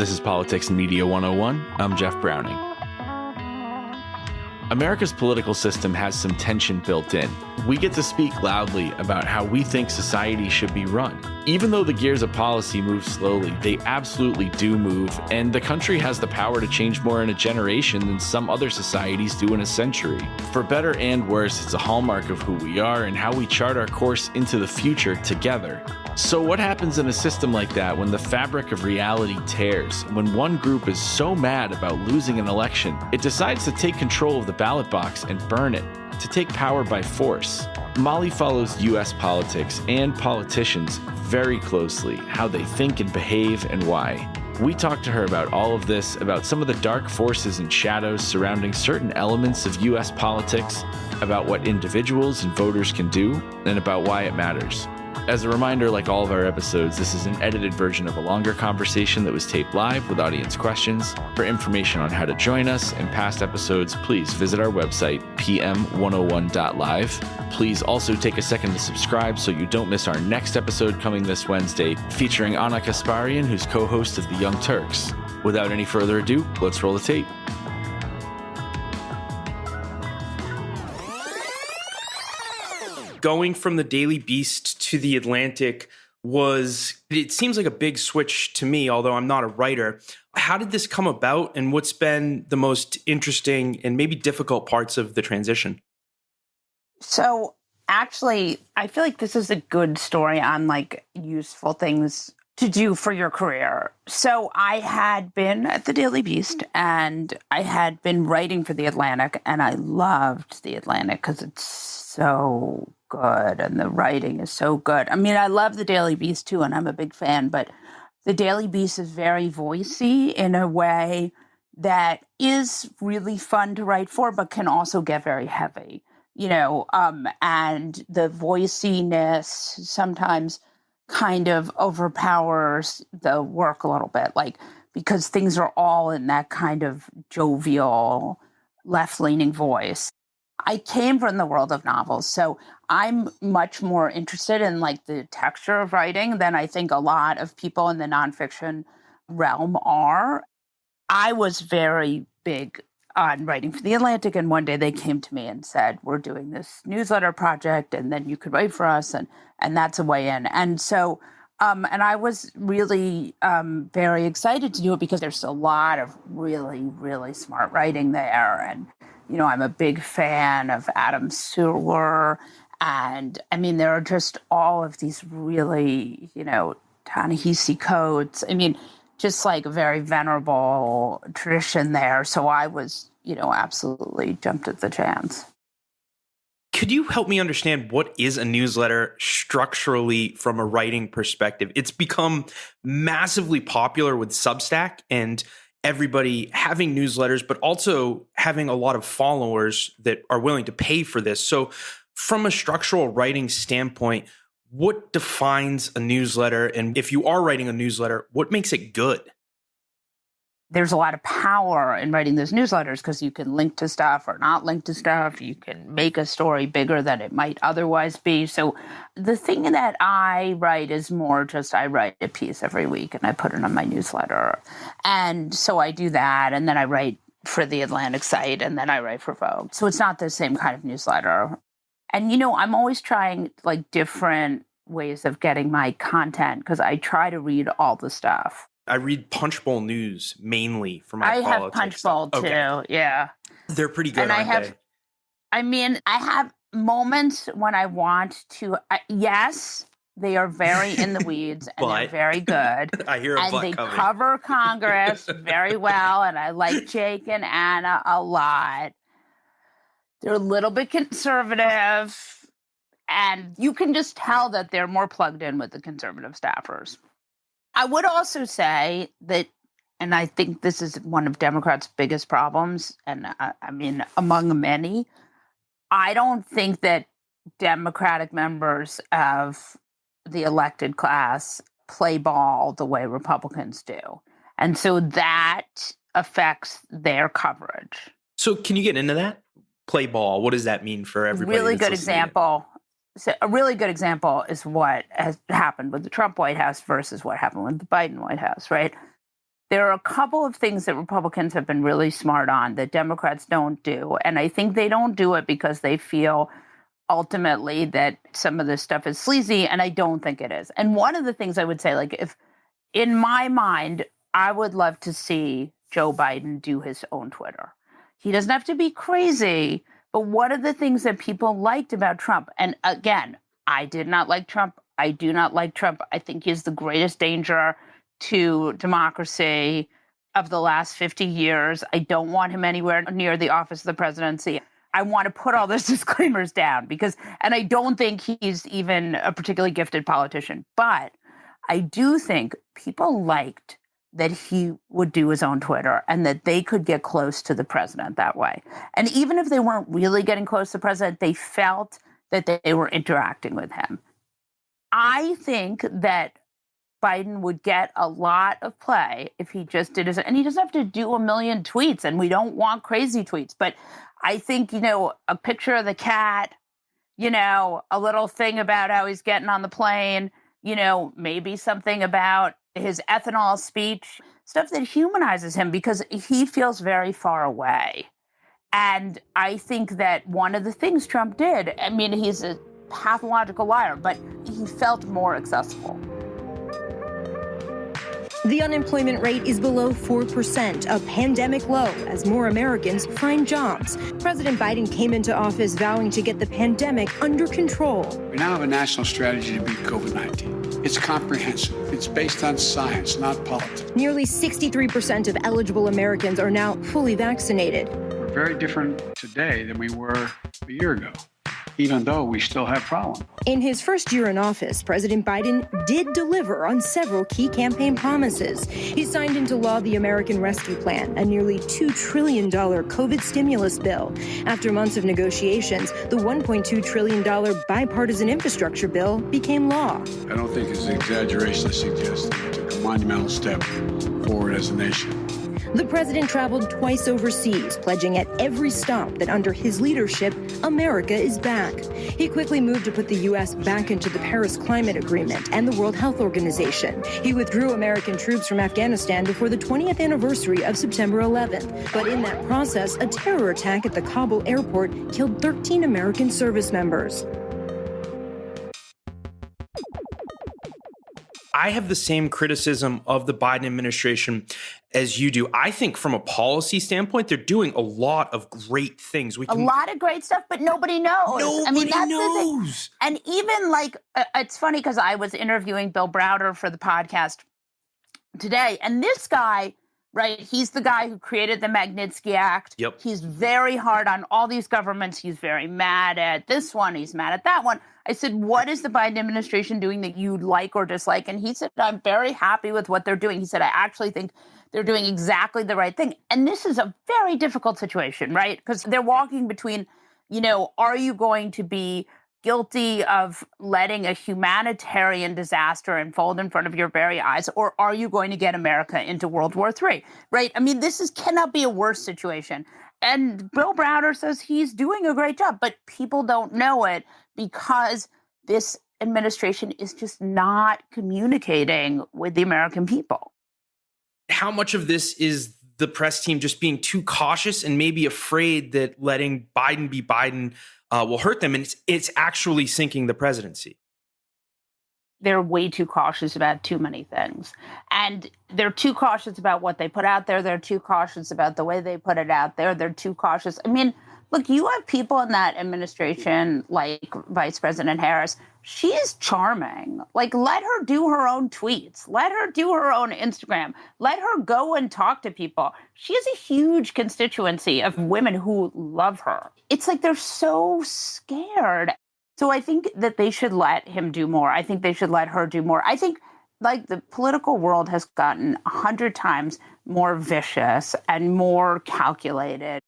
This is Politics and Media 101. I'm Jeff Browning. America's political system has some tension built in. We get to speak loudly about how we think society should be run. Even though the gears of policy move slowly, they absolutely do move, and the country has the power to change more in a generation than some other societies do in a century. For better and worse, it's a hallmark of who we are and how we chart our course into the future together. So what happens in a system like that when the fabric of reality tears? When one group is so mad about losing an election, it decides to take control of the ballot box and burn it, to take power by force. Molly follows U.S. politics and politicians very closely, how they think and behave and why. We talked to her about all of this, about some of the dark forces and shadows surrounding certain elements of U.S. politics, about what individuals and voters can do, and about why it matters. As a reminder, like all of our episodes, this is an edited version of a longer conversation that was taped live with audience questions. For information on how to join us and past episodes, please visit our website, pm101.live. Please also take a second to subscribe so you don't miss our next episode coming this Wednesday, featuring Ana Kasparian, who's co-host of The Young Turks. Without any further ado, let's roll the tape. Going from the Daily Beast to the Atlantic it seems like a big switch to me, although I'm not a writer. How did this come about, and what's been the most interesting and maybe difficult parts of the transition? So actually, I feel like this is a good story on like useful things to do for your career. So I had been at the Daily Beast and I had been writing for the Atlantic, and I loved the Atlantic because it's so good and the writing is so good. I mean, I love the Daily Beast too, and I'm a big fan, but the Daily Beast is very voicey in a way that is really fun to write for, but can also get very heavy, and the voiciness sometimes kind of overpowers the work a little bit, because things are all in that kind of jovial, left-leaning voice. I came from the world of novels, so I'm much more interested in the texture of writing than I think a lot of people in the nonfiction realm are. I was very big on writing for The Atlantic, and one day they came to me and said, we're doing this newsletter project, and then you could write for us, and that's a way in. And so, and I was really very excited to do it because there's a lot of really, really smart writing there, and I'm a big fan of Adam Sewell, and I mean, there are just all of these really, Ta-Nehisi Coates. I mean, just a very venerable tradition there. So I was, absolutely jumped at the chance. Could you help me understand what is a newsletter structurally from a writing perspective? It's become massively popular with Substack and everybody having newsletters, but also having a lot of followers that are willing to pay for this. So from a structural writing standpoint, what defines a newsletter? And if you are writing a newsletter, what makes it good? There's a lot of power in writing those newsletters because you can link to stuff or not link to stuff. You can make a story bigger than it might otherwise be. So the thing that I write is more just I write a piece every week and I put it on my newsletter. And so I do that. And then I write for the Atlantic site and then I write for Vogue. So it's not the same kind of newsletter. And, I'm always trying different ways of getting my content because I try to read all the stuff. I read Punchbowl News mainly for my politics. I have Punchbowl too, yeah. They're pretty good, and aren't they? I have moments when I want to, yes, they are very in the weeds and they're very good. I hear a and butt they coming. cover Congress very well, and I like Jake and Anna a lot. They're a little bit conservative, and you can just tell that they're more plugged in with the conservative staffers. I would also say that, and I think this is one of Democrats' biggest problems, and I mean, among many, I don't think that Democratic members of the elected class play ball the way Republicans do. And so that affects their coverage. So can you get into that? Play ball, what does that mean for everybody? Really good example. So a really good example is what has happened with the Trump White House versus what happened with the Biden White House, right? there are a couple of things that Republicans have been really smart on that Democrats don't do. And I think they don't do it because they feel ultimately that some of this stuff is sleazy, and I don't think it is. And one of the things I would say, like, if in my mind, I would love to see Joe Biden do his own Twitter. He doesn't have to be crazy, but one of the things that people liked about Trump, and again, I did not like Trump. I do not like Trump. I think he's the greatest danger to democracy of the last 50 years. I don't want him anywhere near the office of the presidency. I want to put all those disclaimers down and I don't think he's even a particularly gifted politician, but I do think people liked that he would do his own Twitter and that they could get close to the president that way. And even if they weren't really getting close to the president, they felt that they were interacting with him. I think that Biden would get a lot of play if he just did his, and he doesn't have to do a million tweets, and we don't want crazy tweets, but I think, a picture of the cat, a little thing about how he's getting on the plane, maybe something about his ethanol speech, stuff that humanizes him because he feels very far away. And I think that one of the things Trump did, I mean, he's a pathological liar, but he felt more accessible. The unemployment rate is below 4%, a pandemic low as more Americans find jobs. President Biden came into office vowing to get the pandemic under control. We now have a national strategy to beat COVID-19. It's comprehensive. It's based on science, not politics. Nearly 63% of eligible Americans are now fully vaccinated. We're very different today than we were a year ago, even though we still have problems. In his first year in office, President Biden did deliver on several key campaign promises. He signed into law the American Rescue Plan, a nearly $2 trillion COVID stimulus bill. After months of negotiations, the $1.2 trillion bipartisan infrastructure bill became law. I don't think it's an exaggeration to suggest that we took a monumental step forward as a nation. The president traveled twice overseas, pledging at every stop that under his leadership, America is back. He quickly moved to put the U.S. back into the Paris Climate Agreement and the World Health Organization. He withdrew American troops from Afghanistan before the 20th anniversary of September 11th. But in that process, a terror attack at the Kabul airport killed 13 American service members. I have the same criticism of the Biden administration as you do. I think from a policy standpoint, they're doing a lot of great things. A lot of great stuff, but nobody knows. Nobody that's knows. The thing. And even it's funny because I was interviewing Bill Browder for the podcast today, and this guy, right, he's the guy who created the Magnitsky Act. Yep. He's very hard on all these governments. He's very mad at this one. He's mad at that one. I said, what is the Biden administration doing that you like or dislike? And he said, I'm very happy with what they're doing. He said, I actually think they're doing exactly the right thing. And this is a very difficult situation, right? Because they're walking between, are you going to be guilty of letting a humanitarian disaster unfold in front of your very eyes, or are you going to get America into World War III, right? I mean, cannot be a worse situation. And Bill Browder says he's doing a great job, but people don't know it because this administration is just not communicating with the American people. How much of this is the press team just being too cautious and maybe afraid that letting Biden be Biden will hurt them, and it's actually sinking the presidency? They're way too cautious about too many things. And they're too cautious about what they put out there. They're too cautious about the way they put it out there. They're too cautious. I mean, look, you have people in that administration like Vice President Harris. She is charming. Let her do her own tweets. Let her do her own Instagram. Let her go and talk to people. She has a huge constituency of women who love her. It's like they're so scared. So I think that they should let him do more. I think they should let her do more. I think the political world has gotten 100 times more vicious and more calculated.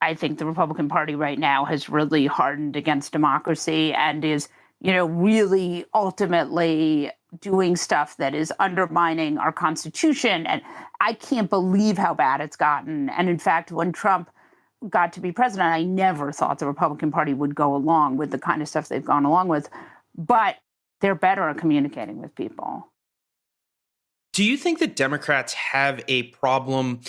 I think the Republican Party right now has really hardened against democracy and is, really ultimately doing stuff that is undermining our Constitution. And I can't believe how bad it's gotten. And in fact, when Trump got to be president, I never thought the Republican Party would go along with the kind of stuff they've gone along with. But they're better at communicating with people. Do you think that Democrats have a problem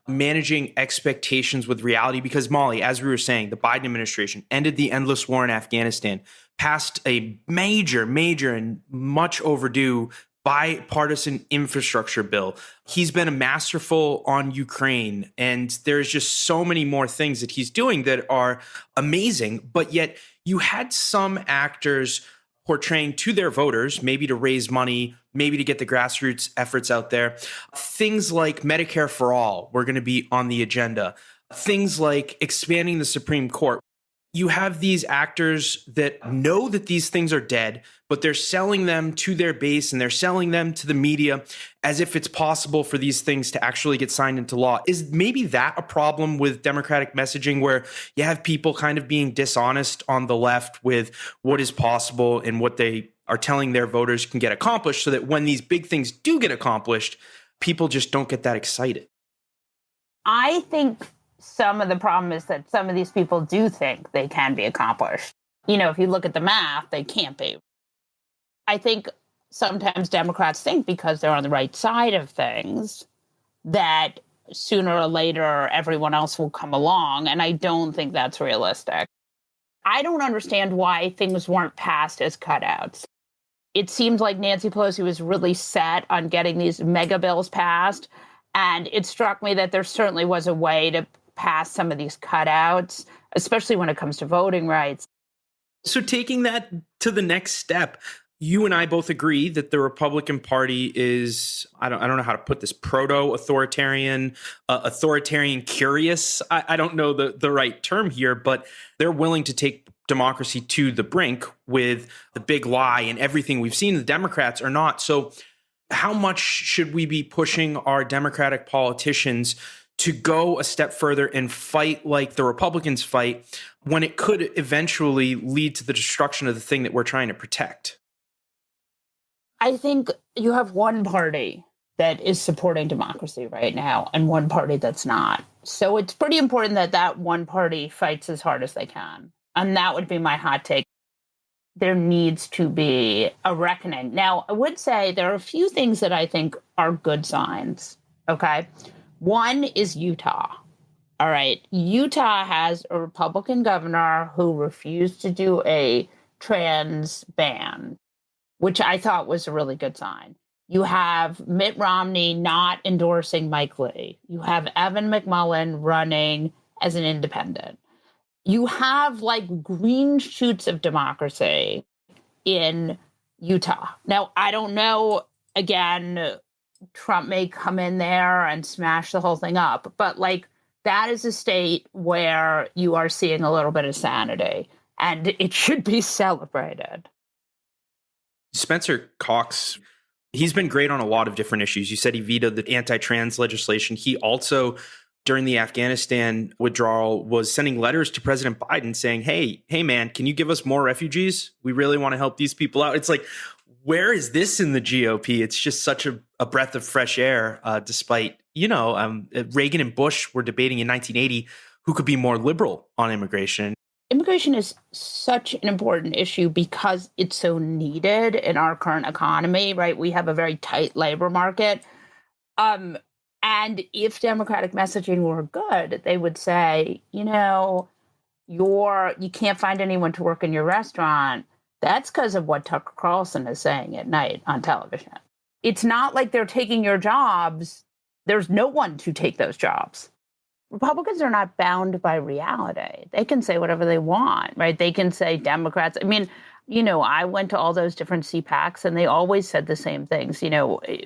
managing expectations with reality? Because, Molly, as we were saying, the Biden administration ended the endless war in Afghanistan, passed a major and much overdue bipartisan infrastructure bill. He's been a masterful on Ukraine, and there's just so many more things that he's doing that are amazing. But yet you had some actors portraying to their voters, maybe to raise money, maybe to get the grassroots efforts out there, things like Medicare for all were going to be on the agenda, things like expanding the Supreme Court. You have these actors that know that these things are dead, but they're selling them to their base and they're selling them to the media as if it's possible for these things to actually get signed into law. Is maybe that a problem with Democratic messaging, where you have people kind of being dishonest on the left with what is possible and what they are telling their voters can get accomplished, so that when these big things do get accomplished, people just don't get that excited? I think some of the problem is that some of these people do think they can be accomplished. If you look at the math, they can't be. I think sometimes Democrats think because they're on the right side of things that sooner or later everyone else will come along. And I don't think that's realistic. I don't understand why things weren't passed as cutouts. It seemed like Nancy Pelosi was really set on getting these mega bills passed. And it struck me that there certainly was a way to pass some of these cutouts, especially when it comes to voting rights. So taking that to the next step, you and I both agree that the Republican Party is, I don't know how to put this, proto-authoritarian, authoritarian curious. I don't know the right term here, but they're willing to take democracy to the brink with the big lie, and everything we've seen. The Democrats are not. So how much should we be pushing our Democratic politicians to go a step further and fight like the Republicans fight, when it could eventually lead to the destruction of the thing that we're trying to protect? I think you have one party that is supporting democracy right now and one party that's not. So it's pretty important that that one party fights as hard as they can. And that would be my hot take. There needs to be a reckoning. Now, I would say there are a few things that I think are good signs. Okay. One is Utah. All right. Utah has a Republican governor who refused to do a trans ban, which I thought was a really good sign. You have Mitt Romney not endorsing Mike Lee. You have Evan McMullin running as an independent. You have like green shoots of democracy in Utah. Now, I don't know, again, Trump may come in there and smash the whole thing up, but like that is a state where you are seeing a little bit of sanity, and it should be celebrated. Spencer Cox, he's been great on a lot of different issues. You said he vetoed the anti-trans legislation. He also, during the Afghanistan withdrawal, was sending letters to President Biden saying, hey man, can you give us more refugees? We really want to help these people out. It's like, where is this in the GOP? It's just such a breath of fresh air, despite, Reagan and Bush were debating in 1980 who could be more liberal on immigration. Immigration is such an important issue because it's so needed in our current economy, right? We have a very tight labor market. And if Democratic messaging were good, they would say, you can't find anyone to work in your restaurant. That's because of what Tucker Carlson is saying at night on television. It's not like they're taking your jobs. There's no one to take those jobs. Republicans are not bound by reality. They can say whatever they want, right? They can say Democrats. I mean, I went to all those different CPACs and they always said the same things,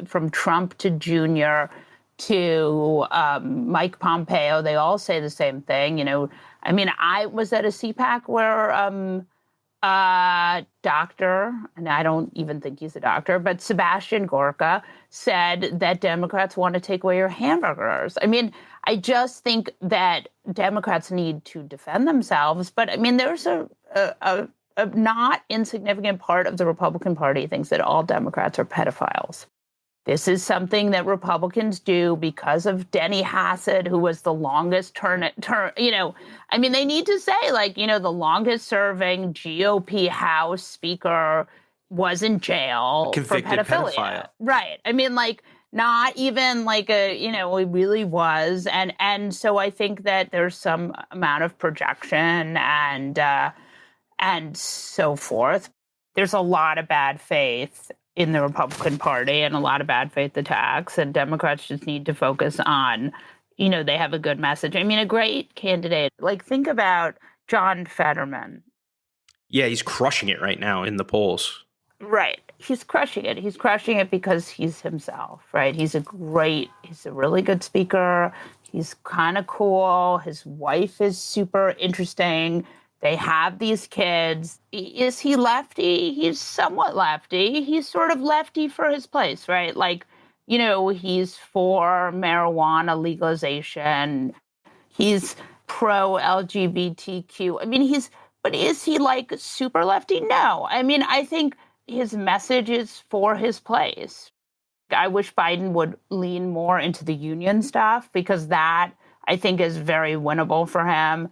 from Trump to Junior to Mike Pompeo. They all say the same thing. I was at a CPAC where doctor, and I don't even think he's a doctor, but Sebastian Gorka said that Democrats want to take away your hamburgers. I mean, I just think that Democrats need to defend themselves. But I mean, there's a not insignificant part of the Republican Party thinks that all Democrats are pedophiles. This is something that Republicans do because of Denny Hassett, who was the longest they need to say, the longest serving GOP House Speaker was in jail Convicted for pedophilia. pedophile. Right. I mean, Not even like it really was. And so I think that there's some amount of projection and so forth. There's a lot of bad faith in the Republican Party and a lot of bad faith attacks, and Democrats just need to focus on, they have a good message. I mean, a great candidate. Like, think about John Fetterman. Yeah, he's crushing it right now in the polls. Right. He's crushing it. He's crushing it because he's himself, right? He's a really good speaker. He's kind of cool. His wife is super interesting. They have these kids. Is he lefty? He's somewhat lefty. He's sort of lefty for his place, right? Like, he's for marijuana legalization. He's pro-LGBTQ. I mean, but is he like super lefty? No. I mean, I think his message is for his place. I wish Biden would lean more into the union stuff, because that, I think, is very winnable for him.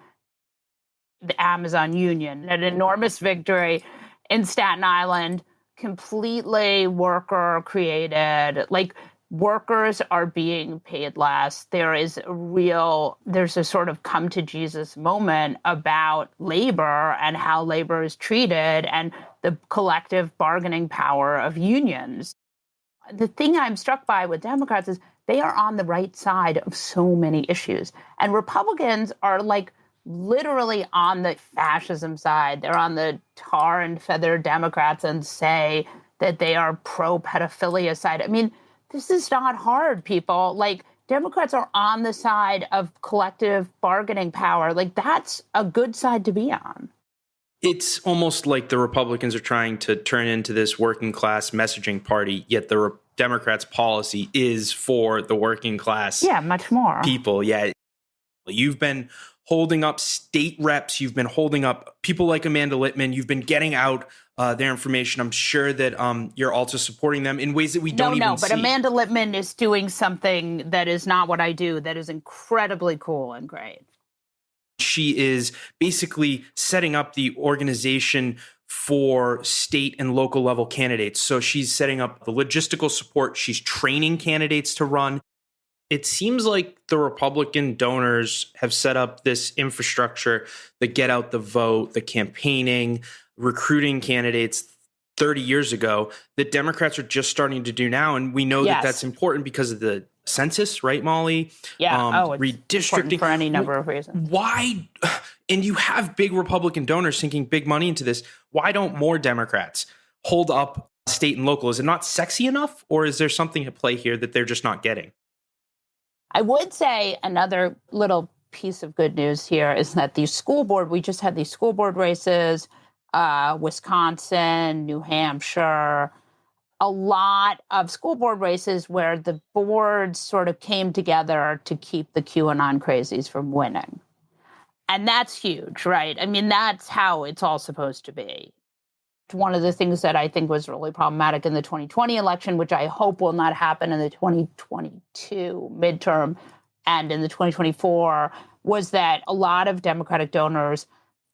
The Amazon union, an enormous victory in Staten Island, completely worker created. Like, workers are being paid less. There's a sort of come to Jesus moment about labor and how labor is treated and the collective bargaining power of unions. The thing I'm struck by with Democrats is they are on the right side of so many issues. And Republicans are like literally on the fascism side. They're on the tar and feather Democrats and say that they are pro-pedophilia side. I mean, this is not hard, people. Like, Democrats are on the side of collective bargaining power. Like, that's a good side to be on. It's almost like the Republicans are trying to turn into this working class messaging party, yet the Democrats' policy is for the working class. Yeah, much more. People, yeah. You've been holding up state reps. You've been holding up people like Amanda Littman. You've been getting out their information. I'm sure that you're also supporting them in ways that we don't even see. No, but Amanda Littman is doing something that is not what I do, that is incredibly cool and great. She is basically setting up the organization for state and local level candidates. So she's setting up the logistical support. She's training candidates to run. It seems like the Republican donors have set up this infrastructure, the get out the vote, the campaigning, recruiting candidates 30 years ago that Democrats are just starting to do now. And we know that that's important because of the census, right, Molly? Yeah. It's redistricting for any number of reasons. Why? And you have big Republican donors sinking big money into this. Why don't more Democrats hold up state and local? Is it not sexy enough, or is there something at play here that they're just not getting? I would say another little piece of good news here is that we just had these school board races, Wisconsin, New Hampshire, a lot of school board races where the boards sort of came together to keep the QAnon crazies from winning. And that's huge, right? I mean, that's how it's all supposed to be. One of the things that I think was really problematic in the 2020 election, which I hope will not happen in the 2022 midterm and in the 2024, was that a lot of Democratic donors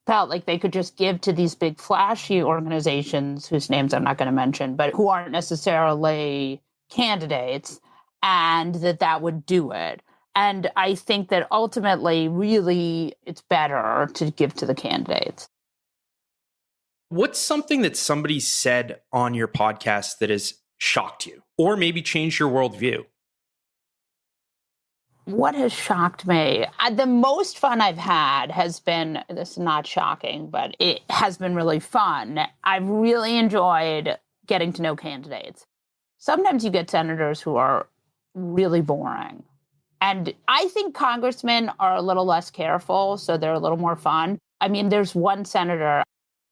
felt like they could just give to these big flashy organizations whose names I'm not going to mention, but who aren't necessarily candidates, and that would do it. And I think that ultimately, really, it's better to give to the candidates. What's something that somebody said on your podcast that has shocked you or maybe changed your worldview? What has shocked me? The most fun I've had has been, this is not shocking, but it has been really fun. I've really enjoyed getting to know candidates. Sometimes you get senators who are really boring. And I think congressmen are a little less careful, so they're a little more fun. I mean, there's one senator.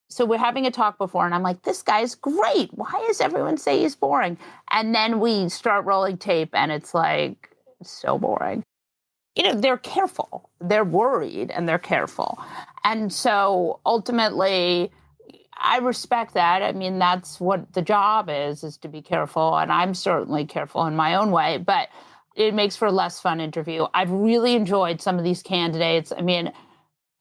So we're having a talk before, and I'm like, this guy's great. Why does everyone say he's boring? And then we start rolling tape, and it's like, so boring. They're careful. They're worried, and they're careful. And so ultimately, I respect that. I mean, that's what the job is to be careful. And I'm certainly careful in my own way, but it makes for a less fun interview. I've really enjoyed some of these candidates. I mean,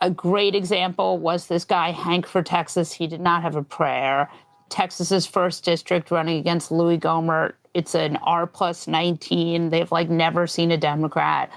a great example was this guy, Hank for Texas. He did not have a prayer. Texas's first district running against Louis Gohmert. It's an R plus 19. They've like never seen a Democrat.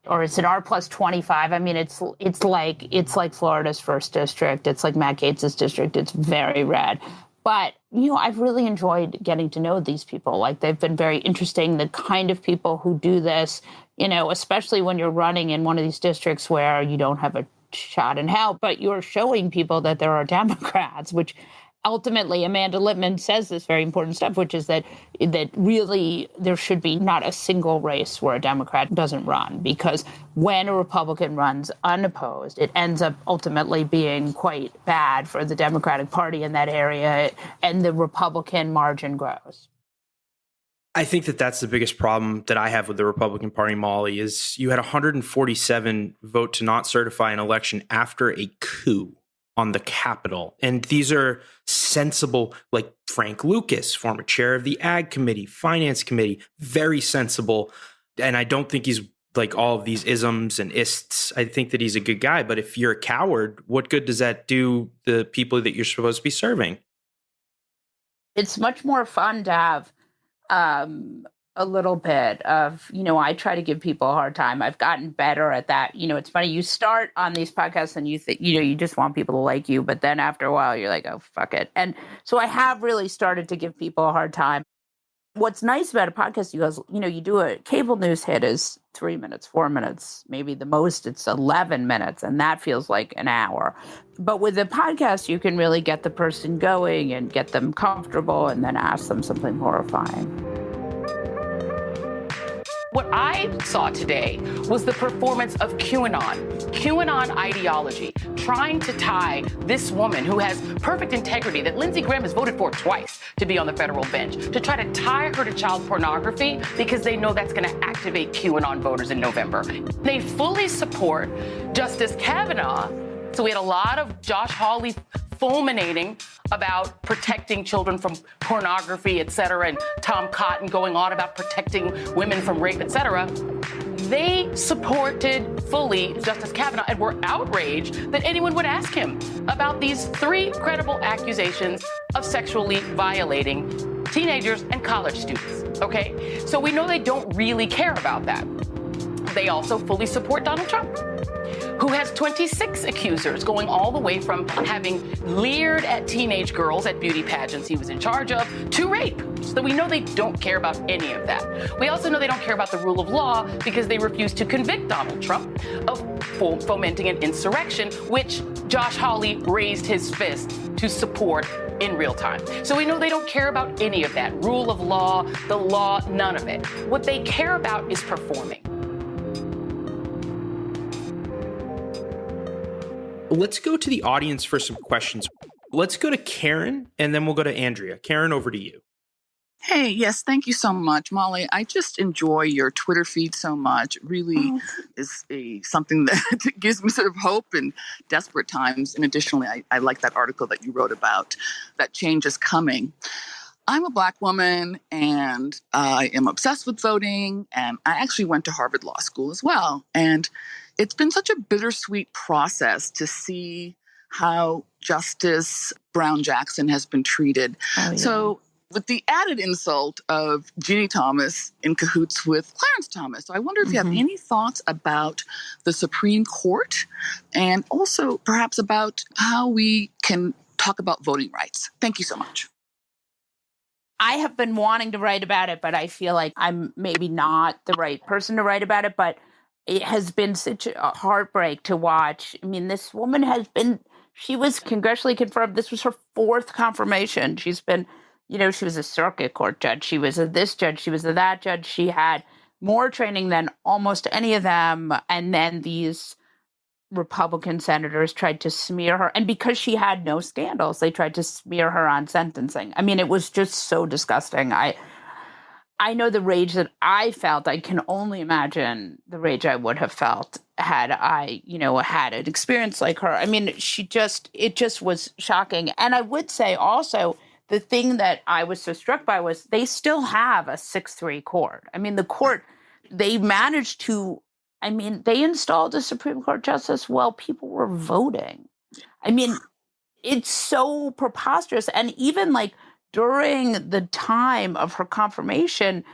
Or it's an R plus 25. I mean, it's like Florida's first district. It's like Matt Gaetz's district. It's very red. But, I've really enjoyed getting to know these people. Like, they've been very interesting, the kind of people who do this, especially when you're running in one of these districts where you don't have a shot in hell, but you're showing people that there are Democrats, which ultimately Amanda Lippman says this very important stuff, which is that really there should be not a single race where a Democrat doesn't run, because when a Republican runs unopposed, it ends up ultimately being quite bad for the Democratic Party in that area, and the Republican margin grows. I think that that's the biggest problem that I have with the Republican Party, Molly, is you had 147 vote to not certify an election after a coup on the Capitol. And these are sensible, like Frank Lucas, former chair of the Ag Committee, Finance Committee, very sensible. And I don't think he's like all of these isms and ists. I think that he's a good guy. But if you're a coward, what good does that do the people that you're supposed to be serving? It's much more fun to have a little bit of, I try to give people a hard time. I've gotten better at that. It's funny, you start on these podcasts and you think, you just want people to like you, but then after a while you're like, oh, fuck it. And so I have really started to give people a hard time. What's nice about a podcast, you do a cable news hit is 3 minutes, 4 minutes, maybe the most it's 11 minutes, and that feels like an hour. But with a podcast, you can really get the person going and get them comfortable and then ask them something horrifying. What I saw today was the performance of QAnon ideology, trying to tie this woman who has perfect integrity that Lindsey Graham has voted for twice to be on the federal bench, to try to tie her to child pornography because they know that's going to activate QAnon voters in November. They fully support Justice Kavanaugh. So we had a lot of Josh Hawley fulminating about protecting children from pornography, et cetera, and Tom Cotton going on about protecting women from rape, et cetera. They supported fully Justice Kavanaugh and were outraged that anyone would ask him about these 3 credible accusations of sexually violating teenagers and college students, okay? So we know they don't really care about that. They also fully support Donald Trump, who has 26 accusers, going all the way from having leered at teenage girls at beauty pageants he was in charge of to rape. So we know they don't care about any of that. We also know they don't care about the rule of law because they refuse to convict Donald Trump of fomenting an insurrection, which Josh Hawley raised his fist to support in real time. So we know they don't care about any of that. Rule of law, the law, none of it. What they care about is performing. Let's go to the audience for some questions. Let's go to Karen, and then we'll go to Andrea. Karen, over to you. Hey, yes, thank you so much, Molly. I just enjoy your Twitter feed so much. It really is something that gives me sort of hope in desperate times. And additionally, I like that article that you wrote about that change is coming. I'm a Black woman, and I am obsessed with voting, and I actually went to Harvard Law School as well. And it's been such a bittersweet process to see how Justice Brown Jackson has been treated. Oh, yeah. So with the added insult of Ginny Thomas in cahoots with Clarence Thomas. So I wonder if you have any thoughts about the Supreme Court and also perhaps about how we can talk about voting rights. Thank you so much. I have been wanting to write about it, but I feel like I'm maybe not the right person to write about it. But it has been such a heartbreak to watch. I mean, this woman she was congressionally confirmed. This was her 4th confirmation. She's been, she was a circuit court judge. She was this judge. She was that judge. She had more training than almost any of them. And then these Republican senators tried to smear her. And because she had no scandals, they tried to smear her on sentencing. I mean, it was just so disgusting. I know the rage that I felt. I can only imagine the rage I would have felt had I, had an experience like her. I mean, it just was shocking. And I would say also, the thing that I was so struck by was they still have a 6-3 court. I mean, the court, they managed to, they installed a Supreme Court justice while people were voting. I mean, It's so preposterous. And even like during the time of her confirmation,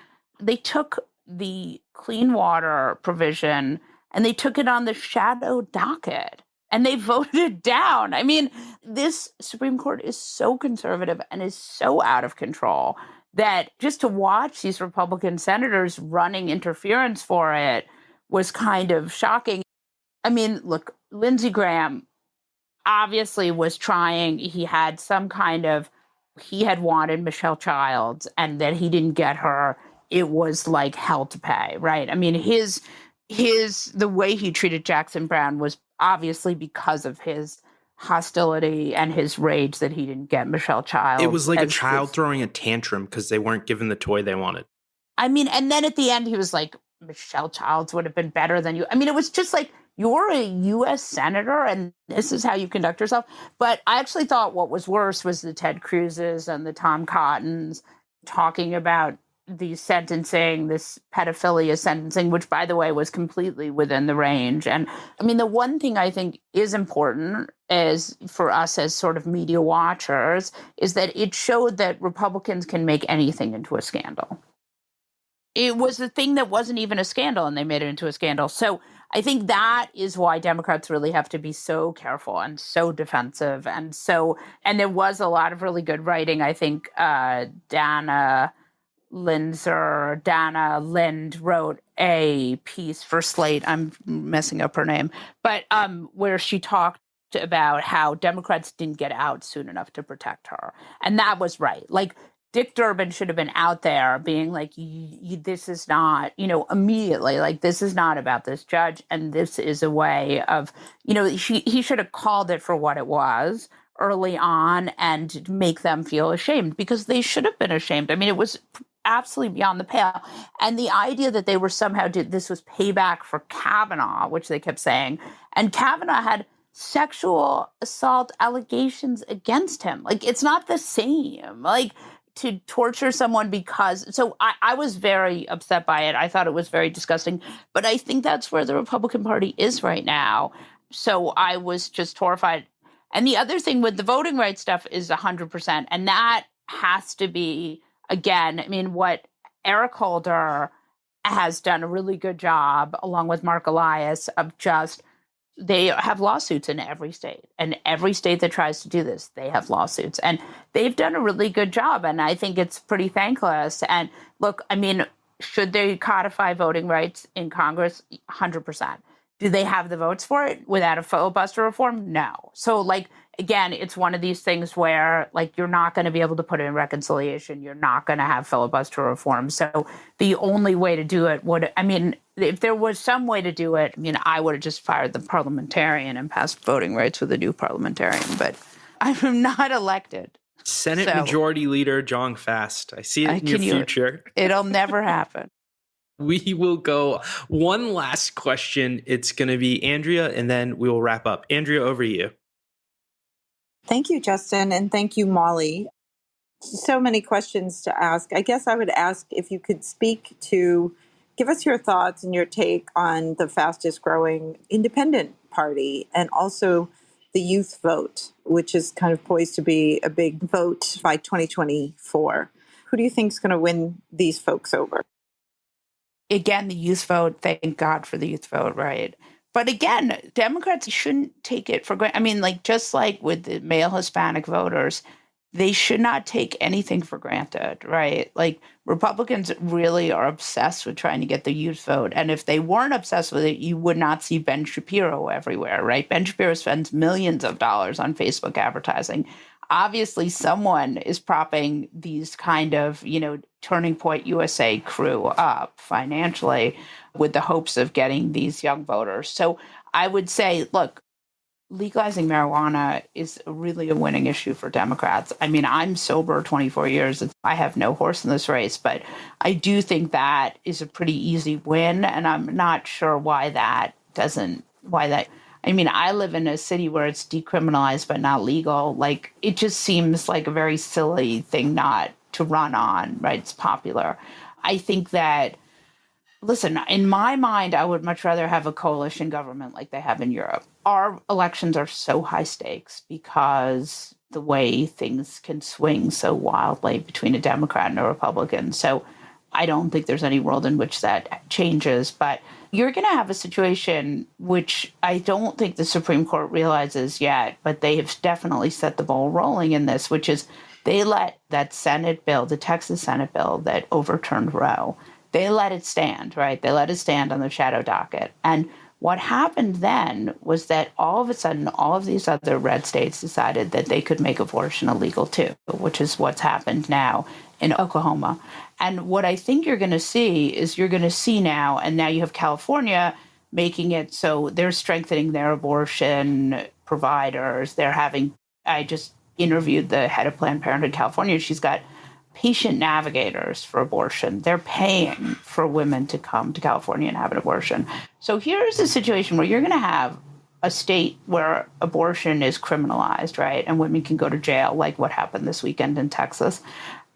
they took the clean water provision and they took it on the shadow docket and they voted it down. I mean, this Supreme Court is so conservative and is so out of control that just to watch these Republican senators running interference for it was kind of shocking. I mean, look, Lindsey Graham obviously was trying. He had he had wanted Michelle Childs and that he didn't get her. It was like hell to pay, right? I mean, the way he treated Jackson Brown was obviously because of his hostility and his rage that he didn't get Michelle Childs. It was like a child throwing a tantrum because they weren't given the toy they wanted. I mean, and then at the end, he was like, Michelle Childs would have been better than you. I mean, it was just like, you're a U.S. senator and this is how you conduct yourself. But I actually thought what was worse was the Ted Cruz's and the Tom Cottons talking about the sentencing, this pedophilia sentencing, which, by the way, was completely within the range. And I mean, the one thing I think is important is for us as sort of media watchers is that it showed that Republicans can make anything into a scandal. It was a thing that wasn't even a scandal and they made it into a scandal. So I think that is why Democrats really have to be so careful and so defensive. And there was a lot of really good writing. I think Dana Lind wrote a piece for Slate. I'm messing up her name, but where she talked about how Democrats didn't get out soon enough to protect her. And that was right. Like, Dick Durbin should have been out there being like, this is not, immediately, like, this is not about this judge. And this is a way of, he should have called it for what it was early on and make them feel ashamed because they should have been ashamed. I mean, it was absolutely beyond the pale. And the idea that they were somehow this was payback for Kavanaugh, which they kept saying, and Kavanaugh had sexual assault allegations against him. Like, it's not the same. Like, to torture someone so I was very upset by it. I thought it was very disgusting, but I think that's where the Republican Party is right now. So I was just horrified. And the other thing with the voting rights stuff is 100%. And that has to be, again, I mean, what Eric Holder has done a really good job, along with Mark Elias, of just, they have lawsuits in every state. And every state that tries to do this, they have lawsuits. And they've done a really good job. And I think it's pretty thankless. And look, I mean, should they codify voting rights in Congress? 100%. Do they have the votes for it without a filibuster reform? No. So, like, again, it's one of these things where, like, you're not going to be able to put it in reconciliation. You're not going to have filibuster reform. So the only way to do it if there was some way to do it, I mean, I would have just fired the parliamentarian and passed voting rights with a new parliamentarian. But I'm not elected. Senate Majority Leader Jong-Fast. I see it in your future. It'll never happen. We will go one last question. It's going to be Andrea, and then we will wrap up. Andrea, over to you. Thank you, Justin, and thank you, Molly. So many questions to ask. I guess I would ask if you could give us your thoughts and your take on the fastest growing independent party and also the youth vote, which is kind of poised to be a big vote by 2024. Who do you think is going to win these folks over? Again, the youth vote, thank God for the youth vote, right? But again, Democrats shouldn't take it for granted. I mean, like, just like with the male Hispanic voters, they should not take anything for granted, right? Like, Republicans really are obsessed with trying to get the youth vote. And if they weren't obsessed with it, you would not see Ben Shapiro everywhere, right? Ben Shapiro spends millions of dollars on Facebook advertising. Obviously, someone is propping these kind of, Turning Point USA crew up financially with the hopes of getting these young voters. So I would say, look, legalizing marijuana is really a winning issue for Democrats. I mean, I'm sober 24 years. I have no horse in this race, but I do think that is a pretty easy win. And I'm not sure why that. I mean, I live in a city where it's decriminalized but not legal. Like, it just seems like a very silly thing not to run on, right? It's popular. I think that Listen, in my mind, I would much rather have a coalition government like they have in Europe. Our elections are so high stakes because the way things can swing so wildly between a Democrat and a Republican. So I don't think there's any world in which that changes. But you're going to have a situation which I don't think the Supreme Court realizes yet, but they have definitely set the ball rolling in this, which is they let that Senate bill, the Texas Senate bill that overturned Roe, they let it stand, right? They let it stand on the shadow docket. And what happened then was that all of a sudden, all of these other red states decided that they could make abortion illegal too, which is what's happened now in Oklahoma. And what I think you're going to see is now, and now you have California making it so they're strengthening their abortion providers. I just interviewed the head of Planned Parenthood California. She's got patient navigators for abortion. They're paying for women to come to California and have an abortion. So here's a situation where you're going to have a state where abortion is criminalized, right? And women can go to jail, like what happened this weekend in Texas.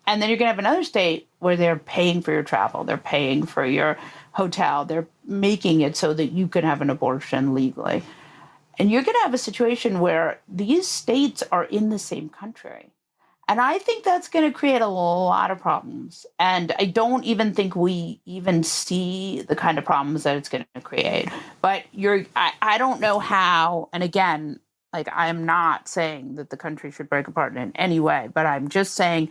And then you're going to have another state where they're paying for your travel. They're paying for your hotel. They're making it so that you can have an abortion legally. And you're going to have a situation where these states are in the same country. And I think that's going to create a lot of problems. And I don't even think we even see the kind of problems that it's going to create. But I don't know how. And again, like, I'm not saying that the country should break apart in any way, but I'm just saying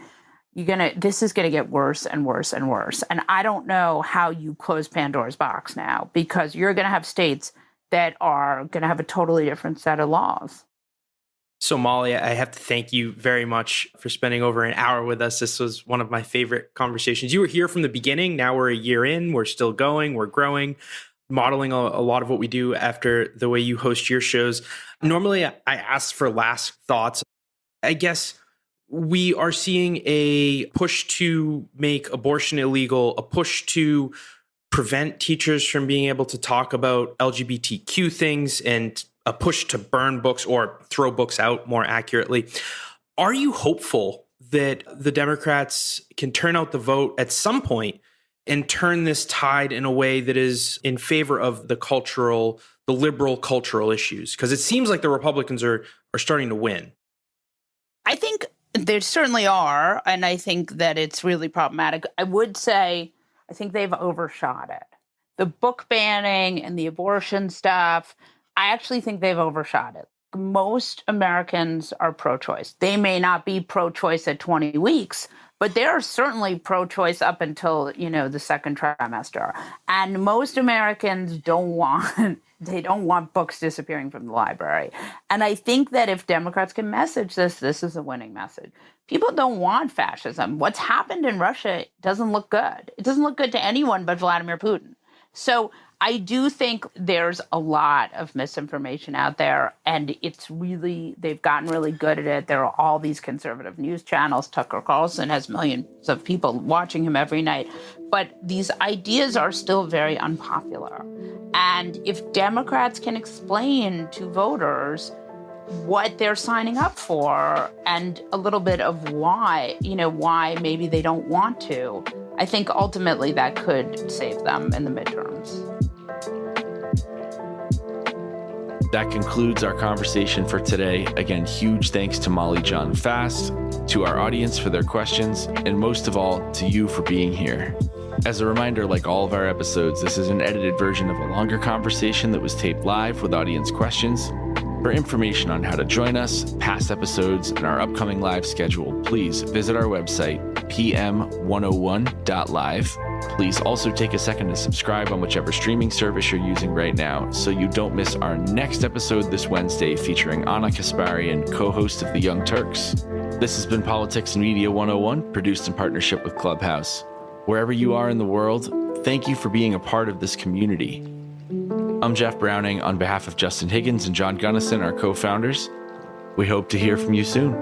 this is going to get worse and worse and worse. And I don't know how you close Pandora's box now, because you're going to have states that are going to have a totally different set of laws. So, Molly, I have to thank you very much for spending over an hour with us. This was one of my favorite conversations. You were here from the beginning. Now we're a year in. We're still going. We're growing, modeling a lot of what we do after the way you host your shows. Normally, I ask for last thoughts. I guess we are seeing a push to make abortion illegal, a push to prevent teachers from being able to talk about LGBTQ things, and a push to burn books or throw books out, more accurately. Are you hopeful that the Democrats can turn out the vote at some point and turn this tide in a way that is in favor of the liberal cultural issues? Because it seems like the Republicans are starting to win. I think there certainly are, and I think that it's really problematic. I would say I think they've overshot it. The book banning and the abortion stuff, I actually think they've overshot it. Most Americans are pro-choice. They may not be pro-choice at 20 weeks, but they are certainly pro-choice up until, the second trimester. And most Americans don't want books disappearing from the library. And I think that if Democrats can message this is a winning message. People don't want fascism. What's happened in Russia doesn't look good. It doesn't look good to anyone but Vladimir Putin. So I do think there's a lot of misinformation out there, and they've gotten really good at it. There are all these conservative news channels. Tucker Carlson has millions of people watching him every night. But these ideas are still very unpopular. And if Democrats can explain to voters what they're signing up for and a little bit of why maybe they don't want to, I think ultimately that could save them in the midterms. That concludes our conversation for today. Again, huge thanks to Molly Jong-Fast, to our audience for their questions, and most of all, to you for being here. As a reminder, like all of our episodes, this is an edited version of a longer conversation that was taped live with audience questions. For information on how to join us, past episodes, and our upcoming live schedule, please visit our website, pm101.live. Please also take a second to subscribe on whichever streaming service you're using right now so you don't miss our next episode this Wednesday featuring Anna Kasparian, co-host of The Young Turks. This has been Politics and Media 101, produced in partnership with Clubhouse. Wherever you are in the world, thank you for being a part of this community. I'm Jeff Browning on behalf of Justin Higgins and John Gunnison, our co-founders. We hope to hear from you soon.